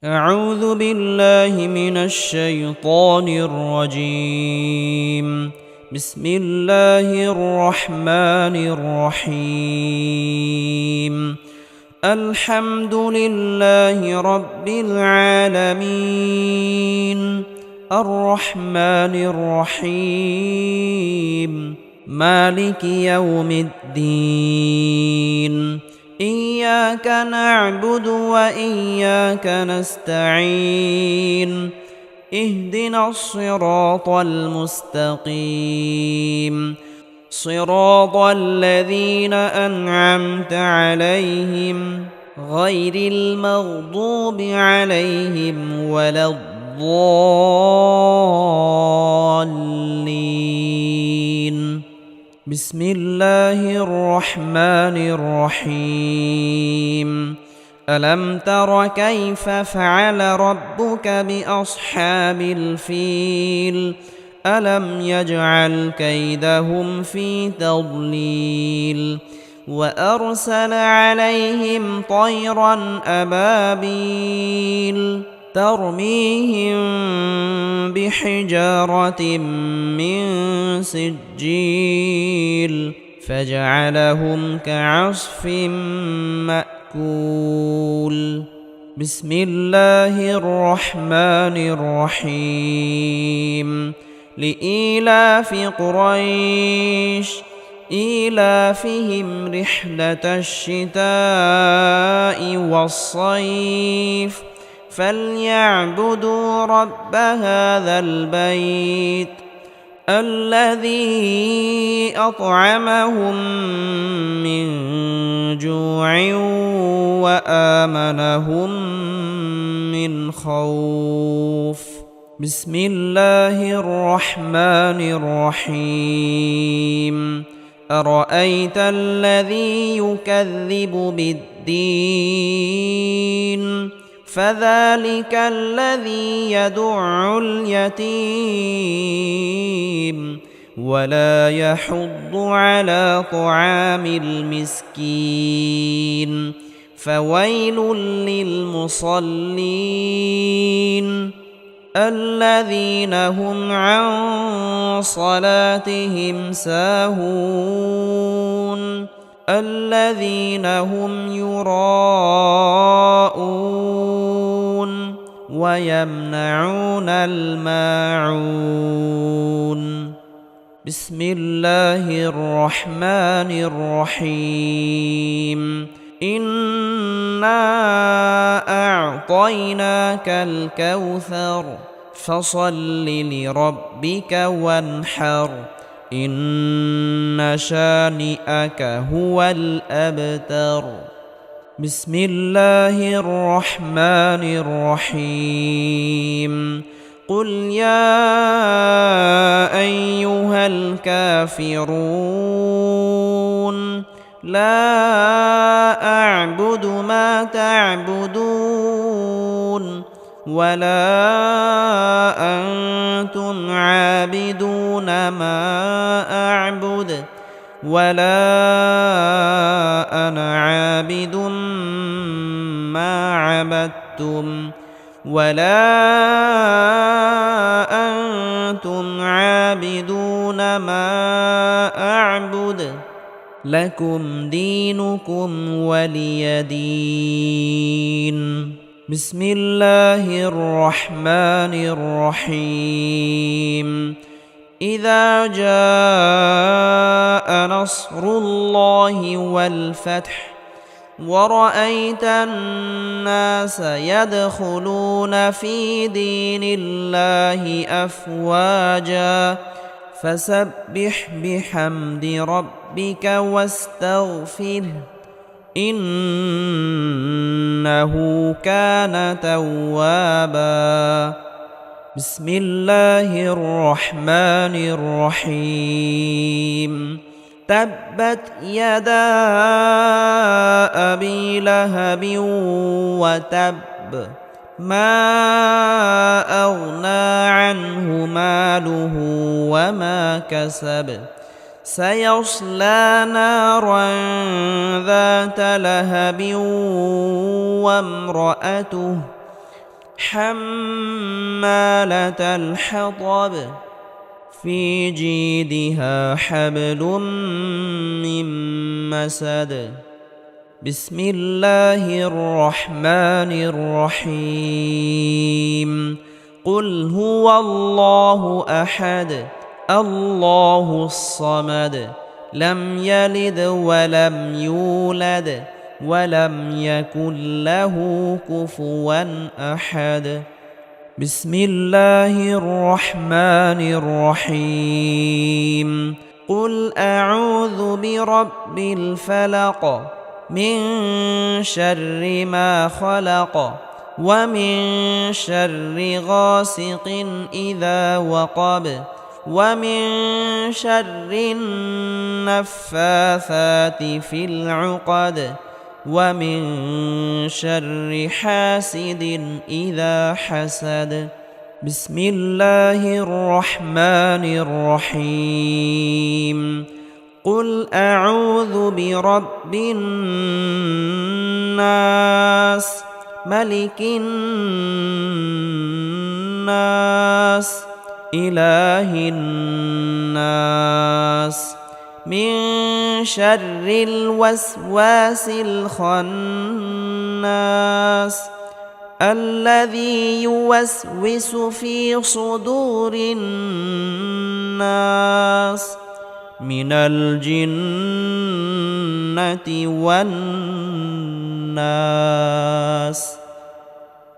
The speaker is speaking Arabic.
أعوذ بالله من الشيطان الرجيم. بسم الله الرحمن الرحيم. الحمد لله رب العالمين، الرحمن الرحيم، مالك يوم الدين. إياك نعبد وإياك نستعين. اهدنا الصراط المستقيم، صراط الذين أنعمت عليهم غير المغضوب عليهم ولا الضالين. بسم الله الرحمن الرحيم. ألم تر كيف فعل ربك بأصحاب الفيل؟ ألم يجعل كيدهم في تضليل، وأرسل عليهم طيرا أبابيل ترميهم بحجارة من سجيل فجعلهم كعصف مأكول. بسم الله الرحمن الرحيم. لإيلاف قريش إيلافهم رحلة الشتاء والصيف فليعبدوا رب هذا البيت الذي أطعمهم من جوع وآمنهم من خوف. بسم الله الرحمن الرحيم. أرأيت الذي يكذب بالدين؟ فذلك الذي يدع اليتيم ولا يحض على طعام المسكين. فويل للمصلين الذين هم عن صلاتهم ساهون الذين هم يراءون ويمنعون الماعون. بسم الله الرحمن الرحيم. إنا أعطيناك الكوثر فصل لربك وانحر إن شانئك هو الأبتر. بسم الله الرحمن الرحيم. قل يا أيها الكافرون لا أعبد ما تعبدون ولا أنتم عابدون ما أعبد ولا أنا عابد ما عبدتم ولا أنتم عابدون ما أعبد لكم دينكم ولي دين. بسم الله الرحمن الرحيم. إذا جاء نصر الله والفتح ورأيت الناس يدخلون في دين الله أفواجا فسبح بحمد ربك واستغفره إنه كان توابا. بسم الله الرحمن الرحيم. تبت يدا أبي لهب وتب ما أغنى عنه ماله وما كسب سيصلى نارا ذات لهب وامرأته حمالة الحطب في جيدها حبل من مسد بسم الله الرحمن الرحيم قل هو الله أحد الله الصمد لم يلد ولم يولد ولم يكن له كفوا أحد بسم الله الرحمن الرحيم قل أعوذ برب الفلق من شر ما خلق ومن شر غاسق إذا وقب ومن شر النفاثات في العقد ومن شر حاسد إذا حسد بسم الله الرحمن الرحيم قل أعوذ برب الناس ملك الناس إله الناس من شر الوسواس الخناس الذي يوسوس في صدور الناس من الجنة والناس